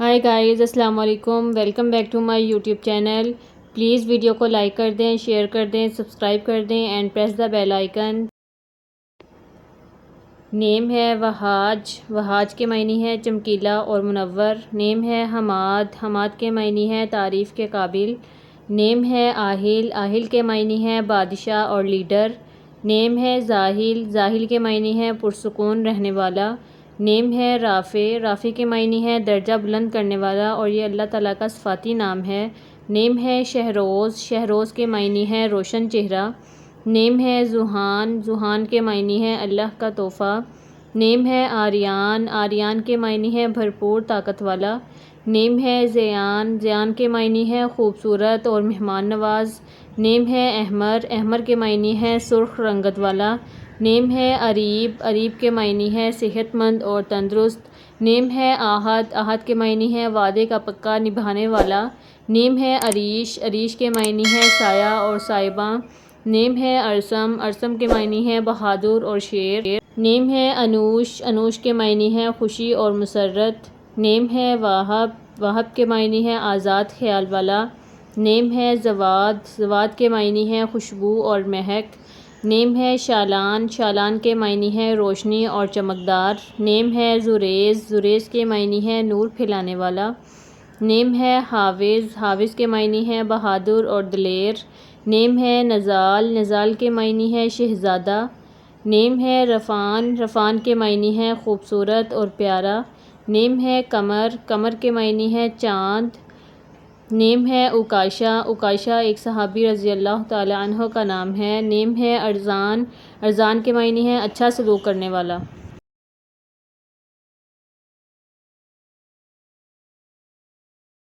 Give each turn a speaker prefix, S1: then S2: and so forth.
S1: High guys, السلام علیکم، welcome back to my YouTube channel. Please video کو like کر دیں، شیئر کر دیں، سبسکرائب کر دیں and press the bell icon. Name ہے وہاج، وہاج کے معنی ہے چمکیلا اور منور۔ نیم ہے حماد، حماد کے معنی ہے تعریف کے قابل۔ نیم ہے آہل، آہل کے معنی ہے بادشاہ اور لیڈر۔ نیم ہے زاہل، زاہل کے معنی ہے پرسکون رہنے والا۔ نیم ہے رافع، رافع کے معنی ہے درجہ بلند کرنے والا اور یہ اللہ تعالیٰ کا صفاتی نام ہے۔ نیم ہے شہروز، شہروز کے معنی ہے روشن چہرہ۔ نیم ہے ذوحان، ذوحان کے معنی ہے اللہ کا تحفہ۔ نیم ہے آریان، آریان کے معنی ہے بھرپور طاقت والا۔ نیم ہے زیان، زیان کے معنی ہے خوبصورت اور مہمان نواز۔ نیم ہے احمر، احمر کے معنی ہے سرخ رنگت والا۔ نیم ہے عریب، عریب کے معنی ہے صحت مند اور تندرست۔ نیم ہے آحد، آحد کے معنی ہے وعدے کا پکا نبھانے والا۔ نیم ہے عریش، عریش کے معنی ہے سایہ اور سائباں۔ نیم ہے ارسم، ارسم کے معنی ہے بہادر اور شیر۔ نیم ہے انوش، انوش کے معنی ہے خوشی اور مسرت۔ نیم ہے واہب، واہب کے معنی ہے آزاد خیال والا۔ نیم ہے زواد، زواد کے معنی ہے خوشبو اور مہک۔ نیم ہے شالان، شالان کے معنی ہے روشنی اور چمکدار۔ نیم ہے زریز، زریز کے معنی ہے نور پھیلانے والا۔ نیم ہے حافظ، حافظ کے معنی ہے بہادر اور دلیر۔ نیم ہے نزال، نزال کے معنی ہے شہزادہ۔ نیم ہے رفان، رفان کے معنی ہے خوبصورت اور پیارا۔ نیم ہے قمر، قمر کے معنی ہے چاند۔ نیم ہے عکاشہ، عکاشہ ایک صحابی رضی اللہ تعالی عنہ کا نام ہے۔ نیم ہے ارزان، ارزان کے معنی ہے اچھا سلوک کرنے والا۔